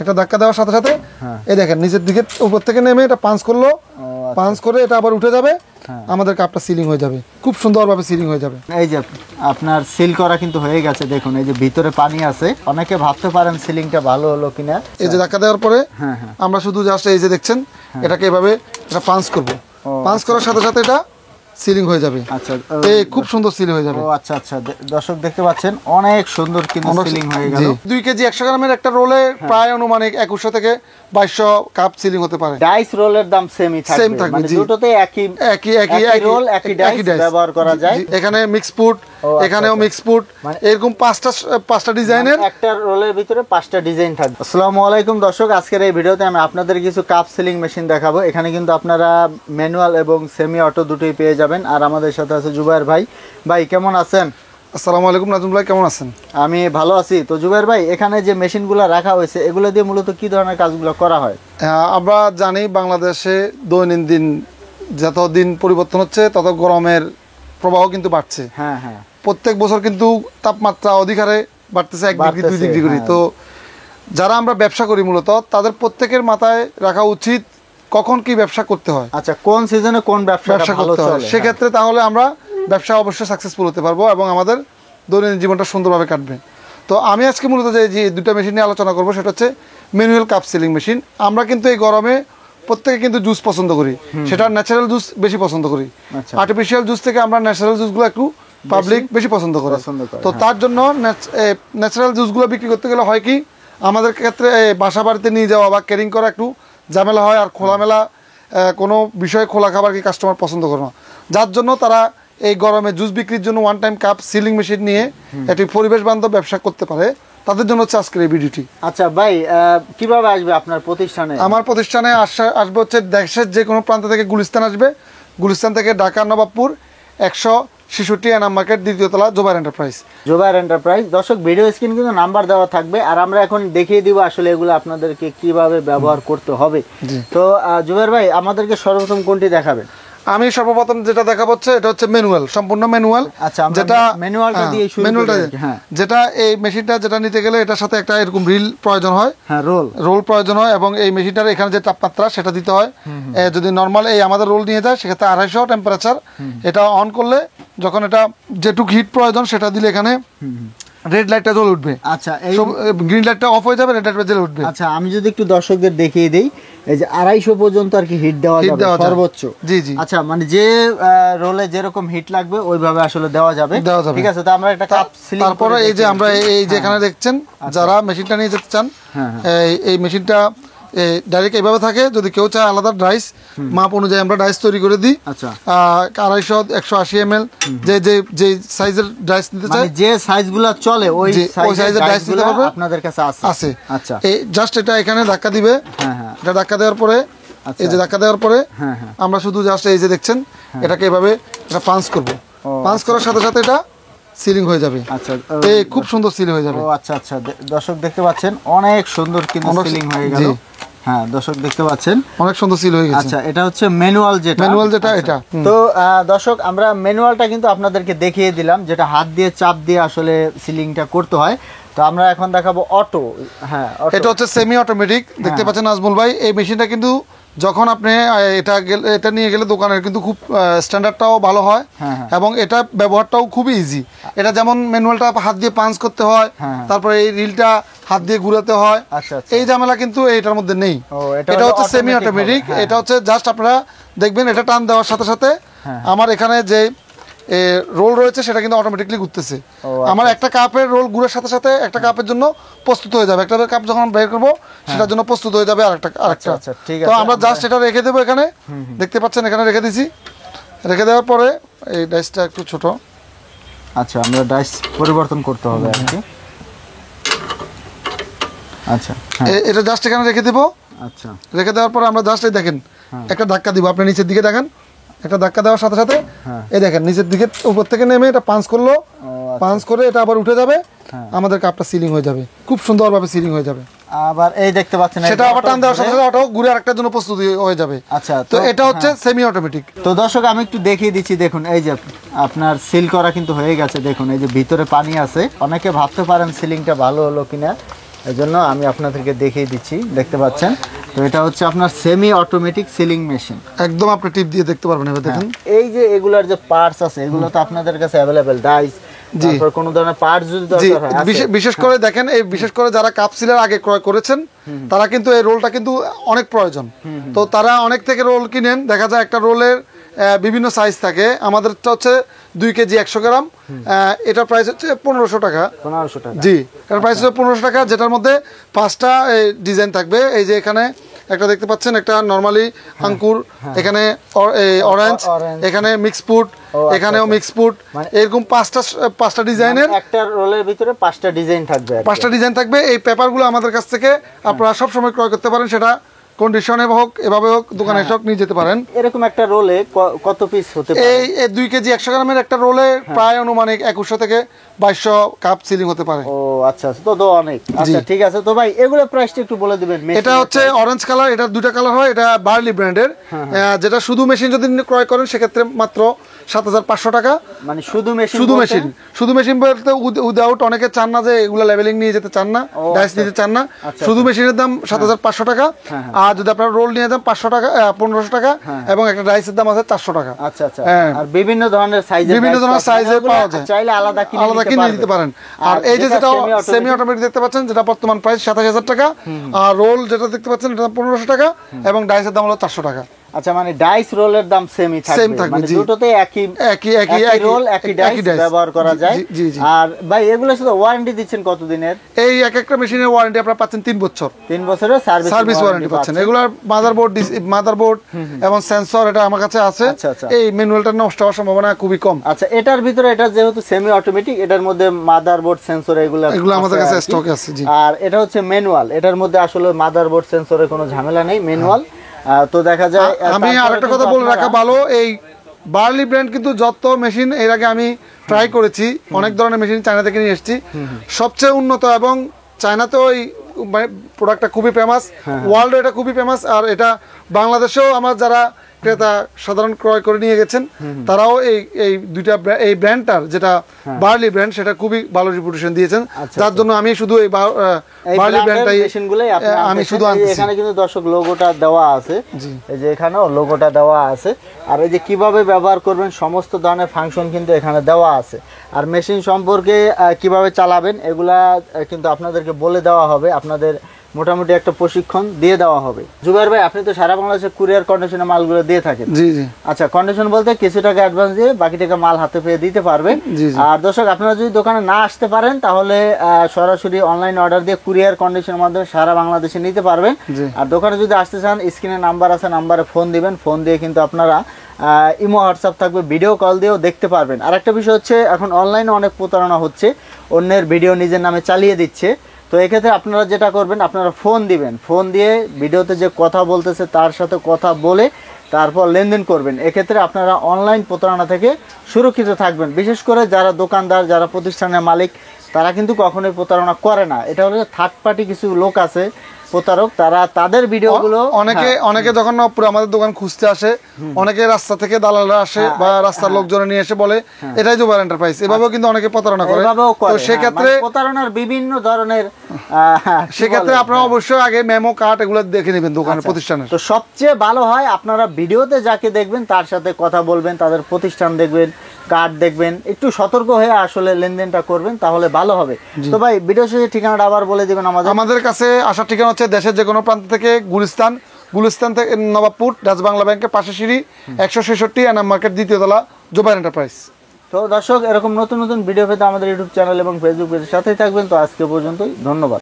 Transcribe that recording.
একটা ধাক্কা দেওয়ার সাথে সাথে এই দেখেন নিচের দিকে উপর থেকে নেমে এটা পাঞ্চ করলো, পাঞ্চ করে এটা আবার উঠে যাবে, আমাদের কাপটা সিলিং হয়ে যাবে, খুব সুন্দরভাবে সিলিং হয়ে যাবে। এই যে আপনার সিল করা কিন্তু হয়ে গেছে, দেখুন এই যে ভিতরে পানি আছে। অনেকে ভাবতে পারেন সিলিংটা ভালো হলো কিনা। এই যে ধাক্কা দেওয়ার পরে আমরা শুধু জাস্ট এই যে দেখছেন এটাকে এভাবে এটা পাঞ্চ করব, পাঞ্চ করার সাথে সাথে এটা সিলিং হয়ে যাবে। আচ্ছা, এই খুব সুন্দর সিলিং হয়ে যাবে। ও আচ্ছা আচ্ছা, দর্শক দেখতে পাচ্ছেন অনেক সুন্দর কিন্তু সিলিং হয়ে গেল। 2 কেজি 100 গ্রামের একটা রোলে প্রায় অনুমানিক 2100 থেকে 2200 কাপ সিলিং হতে পারে। ডাইস রোলের দাম সেমই থাকবে, মানে দুটোতে একই রোল একই ডাইস ব্যবহার করা যায়। এখানে মিক্স ফুড, এখানেও মিক্স ফুড, এরকম পাঁচটা ডিজাইনের একটা রোলের ভিতরে 5টা ডিজাইন থাকবে। আসসালামু আলাইকুম দর্শক, আজকের এই ভিডিওতে আমি আপনাদের কিছু কাপ সিলিং মেশিন দেখাবো। এখানে কিন্তু আপনারা ম্যানুয়াল এবং সেমি অটো দুটোই পেয়ে যাবেন। আর আমাদের সাথে আছে জুবায়ের ভাই। ভাই কেমন আছেন? আসসালামু আলাইকুম নাজমুল ভাই, কেমন আছেন? আমি ভালো আছি। তো জুবায়ের ভাই, এখানে যে মেশিনগুলো রাখা হয়েছে এগুলো দিয়ে মূলত কি ধরনের কাজগুলো করা হয়? আমরা জানি বাংলাদেশে দৈনন্দিন যত দিন পরিবর্তন হচ্ছে তত গরমের প্রবাহ কিন্তু বাড়ছে। হ্যাঁ হ্যাঁ, প্রত্যেক বছর কিন্তু তাপমাত্রা অধিক হারে বাড়তেছে, 1 ডিগ্রি 2 ডিগ্রি করে। তো যারা আমরা ব্যবসা করি মূলত তাদের প্রত্যেকের মাথায় রাখা উচিত কখন কি ব্যবসা করতে হয়। আচ্ছা, কোন সিজনে কোন ব্যবসা করতে হয় সেক্ষেত্রে তাহলে আমরা ব্যবসা অবশ্যই সাকসেসফুল হতে পারবো এবং আমাদের দৈনন্দিন জীবনটা সুন্দরভাবে কাটবে। তো আমি আজকে মূলত যে দুটো মেশিন নিয়ে আলোচনা করবো সেটা হচ্ছে ম্যানুয়াল কাপ সিলিং মেশিন। আমরা কিন্তু এই গরমে প্রত্যেকে কিন্তু জুস পছন্দ করি, সেটা ন্যাচারাল জুস বেশি পছন্দ করি। আর্টিফিশিয়াল জুস থেকে আমরা ন্যাচারাল জুসগুলো একটু পাবলিক বেশি পছন্দ করে। তো তার জন্য ন্যাচারাল জুসগুলো বিক্রি করতে গেলে হয় কি, আমাদের ক্ষেত্রে বাসা বাড়িতে নিয়ে যাওয়া বা ক্যারিং করা একটু ঝামেলা হয়, আর খোলামেলা কোনো বিষয়ে খোলা খাবার কি কাস্টমার পছন্দ করে না। যার জন্য তারা এই গরমে জুস বিক্রির জন্য one time cup sealing machine নিয়ে একটি পরিবেশ বান্ধব ব্যবসা করতে পারে, তাদের জন্য হচ্ছে আজকের এই ভিডিওটি। আচ্ছা ভাই, কিভাবে আসবে আপনার প্রতিষ্ঠানে? আমার প্রতিষ্ঠানে আসবে হচ্ছে দেশের যে কোনো প্রান্ত থেকে। গুলিস্তান আসবে, গুলিস্তান থেকে ঢাকা নবাবপুর 166 এনাম মার্কেট, 2য় তলা, জুবায়ের এন্টারপ্রাইজ। জুবায়ের এন্টারপ্রাইজ। দর্শক ভিডিও স্ক্রিনে কিন্তু নাম্বার দেওয়া থাকবে, আর আমরা এখন দেখিয়ে দিব আসলে এগুলো আপনাদেরকে কিভাবে ব্যবহার করতে হবে। তো জুবায়ের ভাই, আমাদেরকে সর্বপ্রথম কোনটি দেখাবেন? আমি সর্বপ্রথম যেটা দেখাবো এটা হচ্ছে ম্যানুয়াল, সম্পূর্ণ ম্যানুয়াল। আচ্ছা, যেটা ম্যানুয়ালটা দিয়ে শুরু করি। হ্যাঁ, যেটা এই মেশিনটা যেটা নিতে গেলে এটার সাথে একটা এরকম রিল প্রয়োজন হয়। হ্যাঁ, রোল প্রয়োজন হয়, এবং এই মেশিনটার এখানে যে তাপমাত্রা সেটা দিতে হয়। যদি নরমাল এই আমাদের রোল নিয়ে যায় সেক্ষেত্রে 250 টেম্পারেচার। এটা অন করলে যখন এটা যেটুকু হিট প্রয়োজন সেটা দিলে এখানে রেড লাইটটা জ্বলে উঠবে। আচ্ছা, গ্রিন লাইটটা অফ হয়ে যাবে, রেড লাইটটা জ্বলে উঠবে। আচ্ছা, আমি যদি একটু দর্শকদের দেখিয়ে দেই, এই যে 250 পর্যন্ত আর কি হিট দেওয়া যাবে সর্বোচ্চ। জি জি। আচ্ছা, মানে যে রোলে যেরকম হিট লাগবে ওইভাবে আসলে দেওয়া যাবে। ঠিক আছে, তো আমরা একটা কাপ সিলিং। তারপরে এই যে আমরা এই যে এখানে দেখছেন, যারা মেশিনটা নিয়ে যেতে চান, এই মেশিনটা ডাইরেক্ট এইভাবে থাকে। যদি কেউ চায় আলাদা ডাইস মাপ অনুযায়ী আমরা ডাইস তৈরি করে দিই। আচ্ছা, 250 180 ml যে সাইজের ডাইস নিতে চায়, যে সাইজগুলো চলে ওই সাইজের ডাইস নিতে পারবে, আপনাদের কাছে আছে। আচ্ছা, এই জাস্ট এটা এখানে ধাক্কা দিবে। এটা ধাক্কা দেওয়ার পরে এই যে ধাক্কা দেওয়ার পরে আমরা শুধু জাস্ট এই যে দেখছেন এটাকে এভাবে এটা পাঞ্চ করব, পাঞ্চ করার সাথে সাথে এটা সিলিং হয়ে যাবে। আচ্ছা, এই খুব সুন্দর সিলিং হয়ে যাবে। ও আচ্ছা আচ্ছা, দর্শক দেখতে পাচ্ছেন অনেক সুন্দর কিন্তু সিলিং হয়ে গেল। হ্যাঁ, দর্শক দেখতে পাচ্ছেন অনেক সুন্দর সিল হয়ে গেছে। আচ্ছা, এটা হচ্ছে ম্যানুয়াল যেটা এটা। তো দর্শক, আমরা ম্যানুয়ালটা কিন্তু আপনাদেরকে দেখিয়ে দিলাম, যেটা হাত দিয়ে চাপ দিয়ে আসলে সিলিংটা করতে হয়। তো আমরা এখন দেখাবো অটো। হ্যাঁ, এটা হচ্ছে সেমি অটোমেটিক। দেখতে পাচ্ছেন নাজমুল ভাই, এই মেশিনটা কিন্তু যখন আপনি এটা নিয়ে গেলে দোকানের কিন্তু খুব স্ট্যান্ডার্ডটাও ভালো হয়, এবং এটা ব্যবহারটাও খুবই ইজি। এটা যেমন ম্যানুয়ালটা হাত দিয়ে পাঞ্চ করতে হয়, তারপরে এই রিলটা হাত দিয়ে ঘুরাতে হয়, এই ঝামেলা কিন্তু এটার মধ্যে নেই। এটা হচ্ছে সেমি অটোমেটিক। এটা হচ্ছে জাস্ট আপনারা দেখবেন এটা টান দেওয়ার সাথে সাথে আমার এখানে যে রোল রয়েছে সেটা কিন্তু অটোমেটিকলি ঘুরতেছে। আমার একটা কাপের রোল ঘুরার সাথে সাথে একটা কাপের জন্য প্রস্তুত হয়ে যাবে। একটা কাপ যখন বের করবো সেটার জন্য প্রস্তুত হয়ে যাবে আরেকটা। তো আমরা জাস্ট এটা রেখে দেবো এখানে। দেখতে পাচ্ছেন এখানে রেখে দিছি। রেখে দেওয়ার পরে এই ডাইসটা একটু ছোট। আচ্ছা, আমরা ডাইস পরিবর্তন করতে হবে আর কি। আচ্ছা, এটা জাস্ট এখানে রেখে দেবো। আচ্ছা, রেখে দেওয়ার পরে আমরা জাস্ট এই দেখেন একটা ধাক্কা দিব। আপনি নিচের দিকে দেখেন, একটা ধাক্কা দেওয়ার সাথে সাথে এই দেখেন নিচের দিকে উপর থেকে নেমে এটা পাঞ্চ করলো, পাঞ্চ করে এটা আবার উঠে যাবে, আমাদের কাপটা সিলিং হয়ে যাবে, খুব সুন্দরভাবে সিলিং হয়ে যাবে। আবার এই দেখতে পাচ্ছেন সেটা আবার টান দেওয়ার সাথে সাথে অটো ঘুরে আরেকটার জন্য প্রস্তুত হয়ে যাবে। আচ্ছা, তো এটা হচ্ছে সেমি অটোমেটিক। তো দর্শক, আমি একটু দেখিয়ে দিচ্ছি। দেখুন, এই যে আপনার সিল করা কিন্তু হয়ে গেছে। দেখুন, এই যে ভিতরে পানি আছে। অনেকে ভাবতে পারেন সিলিংটা ভালো হলো কিনা। এই জন্য আমি আপনাদেরকে দেখিয়ে দিচ্ছি, দেখতে পাচ্ছেন। তো এটা হচ্ছে আপনার সেমি অটোমেটিক সিলিং মেশিন। একদম আপনি টিপ দিয়ে দেখতে পারবেন, এবার দেখেন এই যে এগুলার যে পার্টস আছে এগুলো তো আপনাদের কাছে অ্যাভেলেবেল, ডাইস, তারপর কোন ধরনের পার্টস যদি দরকার হয় বিশেষ করে দেখেন, এই বিশেষ করে যারা কাপ সিলার আগে ক্রয় করেছেন তারা কিন্তু এই রোলটা কিন্তু অনেক প্রয়োজন। তো তারা অনেক থেকে রোল কিনেন, দেখা যায় একটা রোলের বিভিন্ন সাইজ থাকে। আমাদেরটা হচ্ছে 2 কেজি 100 গ্রাম, এটার প্রাইস হচ্ছে 1500 টাকা। 1500 টাকা, জি, এটার প্রাইস হচ্ছে 1500 টাকা, যেটার মধ্যে 5টা ডিজাইন থাকবে। এই যে এখানে একটা দেখতে পাচ্ছেন, একটা নরমালি আঙ্কুর, এখানে অরেঞ্জ, এখানে মিক্স ফ্রুট, এখানেও মিক্স ফ্রুট, এরকম 5টা ডিজাইনের, একটা রোলের ভিতরে 5টা ডিজাইন থাকবে। 5টা ডিজাইন থাকবে। এই পেপারগুলো আমাদের কাছ থেকে আপনারা সব সময় ক্রয় করতে পারেন, সেটা কন্ডিশনে হোক এভাবে হোক দোকানে হোক নিয়ে যেতে পারেন। এরকম একটা রোলে কত পিস হতে পারে? এই 2 কেজি 100 গ্রামের একটা রোলে প্রায় অনুমানিক 2100 থেকে 2200 কাপ সিলিং হতে পারে। ও আচ্ছা, তো অনেক। আচ্ছা ঠিক আছে, তো ভাই এগুলোর প্রাইসটা একটু বলে দিবেন। এটা হচ্ছে অরেঞ্জ কালার, এটা 2টা কালার হয়, এটা বার্লি ব্র্যান্ডের। যেটা শুধু মেশিন যদি ক্রয় করেন সেক্ষেত্রে মাত্র 7500 টাকা। মানে শুধু মেশিন বলতে উইদাউট, অনেকে চান না যে এগুলো লেভেলিং নিয়ে যেতে চান না, ডাইস নিতে চান না, শুধু মেশিনের দাম 7500 টাকা। আর যদি আপনারা রোল নিয়ে যান 500 টাকা, 1500 টাকা, এবং একটা ডাইসের দাম আছে 400 টাকা। আচ্ছা, আর বিভিন্ন ধরনের সাইজে পাওয়া যায়, চাইলে আলাদা কিনে নিতে পারেন। আর এই যে যেটা সেমি অটোমেটিক দেখতে পাচ্ছেন, যেটা বর্তমান প্রাইস 27000 টাকা, আর রোল যেটা দেখতে পাচ্ছেন এটা 1500 টাকা, এবং ডাইসের দাম হলো 400 টাকা। আচ্ছা, মানে ডাইস রোলের দাম সেমই থাকবে, মানে দুটোতে একই রোল একই ডাইস ব্যবহার করা যায়। আর ভাই এগুলো শুধু ওয়ারেন্টি দিচ্ছেন কত দিনের? এই একটা মেশিনের ওয়ারেন্টি আপনারা পাচ্ছেন 3 বছর। 3 বছরের সার্ভিস ওয়ারেন্টি পাচ্ছেন। এগুলার মাদারবোর্ড এবং সেন্সর এটা আমার কাছে আছে। এই ম্যানুয়ালটা নষ্ট হওয়ার সম্ভাবনা খুবই কম। আচ্ছা, এটার ভিতরে, এটা যেহেতু সেমি অটোমেটিক, এটার মধ্যে মাদারবোর্ড সেন্সর এগুলো আমাদের কাছে স্টকে আছে। জি, আর এটা হচ্ছে ম্যানুয়াল, এটার মধ্যে আসলে মাদারবোর্ড সেন্সরের কোনো ঝামেলা নেই, ম্যানুয়াল। তো দেখা যায়, আমি আরেকটা কথা বলে রাখা ভালো, এই বার্লি ব্র্যান্ড কিন্তু যত মেশিন এর আগে আমি ট্রাই করেছি, অনেক ধরনের মেশিন চায়না থেকে নিয়ে এসেছি, সবচেয়ে উন্নত, এবং চায়নাতেও এই প্রোডাক্টটা খুবই ফেমাস, ওয়ার্ল্ড এটা খুবই ফেমাস। আর এটা বাংলাদেশেও আমার যারা ক্রেতা সাধারণ ক্রয় করে নিয়ে গেছেন, তারাও এই দুইটা এই ব্র্যান্ডটার, যেটা বার্লি ব্র্যান্ড, সেটা খুবই ভালো রিপুটেশন দিয়েছেন। যার জন্য আমি শুধু এই বার্লি ব্র্যান্ডটাই আমি শুধু আনছি। এখানে কিন্তু দর্শক লোগোটা দেওয়া আছে, এই যে এখানেও লোগোটা দেওয়া আছে। আর এই যে কিভাবে ব্যবহার করবেন সমস্ত ধরনের ফাংশন কিন্তু এখানে দেওয়া আছে। আর মেশিন সম্পর্কে কিভাবে চালাবেন এগুলা কিন্তু আপনাদেরকে বলে দেওয়া হবে, আপনাদের মোটামুটি একটা প্রশিক্ষণ দিয়ে দেওয়া হবে। জুবাইর ভাই, আপনি তো সারা বাংলাদেশে কুরিয়ার কন্ডিশনে মালগুলো দিয়ে থাকেন। জি জি। আচ্ছা, কন্ডিশন বলতে কিছু টাকা অ্যাডভান্স দিয়ে বাকি টাকা মাল হাতে পেয়ে দিতে পারবেন। আর দর্শক, আপনারা যদি দোকানে না আসতে পারেন তাহলে সরাসরি অনলাইন অর্ডার দিয়ে কুরিয়ার কন্ডিশনের মাধ্যমে সারা বাংলাদেশে নিতে পারবেন। আর দোকানে যদি আসতে চান, স্ক্রিনে নাম্বার আছে, নাম্বারে ফোন দিবেন, ফোন দিয়ে কিন্তু আপনারা ইমো হোয়াটসঅ্যাপ থাকবে, ভিডিও কল দিয়েও দেখতে পারবেন। আর একটা বিষয় হচ্ছে, এখন অনলাইনে অনেক প্রতারণা হচ্ছে, অন্যের ভিডিও নিজের নামে চালিয়ে দিচ্ছে। তো এক্ষেত্রে আপনারা যেটা করবেন, আপনারা ফোন দিবেন, ফোন দিয়ে ভিডিওতে যে কথা বলতেছে তার সাথে কথা বলে তারপর লেনদেন করবেন। এক্ষেত্রে আপনারা অনলাইন প্রতারণা থেকে সুরক্ষিত থাকবেন। বিশেষ করে যারা দোকানদার, যারা প্রতিষ্ঠানের মালিক, তারা কিন্তু কখনোই প্রতারণা করে না। এটা হলো থার্ড পার্টি কিছু লোক আছে প্রতারক, তারা তাদের ভিডিওগুলো অনেকে যখন আমাদের দোকান খুঁজতে আসে, অনেকে রাস্তা থেকে দালালরা আসে বা রাস্তার লোকজন নিয়ে এসে বলে এটাই জুবাইর এন্টারপ্রাইজ, এভাবেও কিন্তু অনেকে প্রতারণা করে। তো সেক্ষেত্রে প্রতারণার বিভিন্ন ধরনের, সেক্ষেত্রে আপনারা অবশ্যই আগে মেমো কার্ড এগুলো দেখে নেবেন দোকানের প্রতিষ্ঠানের। তো সবচেয়ে ভালো হয় আপনারা ভিডিওতে যাকে দেখবেন তার সাথে কথা বলবেন, তাদের প্রতিষ্ঠান দেখবেন, কার্ড দেখবেন, একটু সতর্ক হয়ে আসলে লেনদেনটা করবেন, তাহলে ভালো হবে। তো ভাই, ভিডিও শেষে ঠিকানাটা আবার বলে দিবেন আমাদের কাছে আসার ঠিকানা হচ্ছে দেশের যে কোনো প্রান্ত থেকে গুলিস্তান থেকে নবাবপুর, ডাচ বাংলা ব্যাংকের পাশে সিঁড়ি 166 এনাম মার্কেট, 2য় তলা, জুবাইর এন্টারপ্রাইজ। তো দর্শক, এরকম নতুন নতুন ভিডিও পেতে আমাদের ইউটিউব চ্যানেল এবং ফেসবুক পেজের সাথেই থাকবেন। তো আজকে পর্যন্তই, ধন্যবাদ।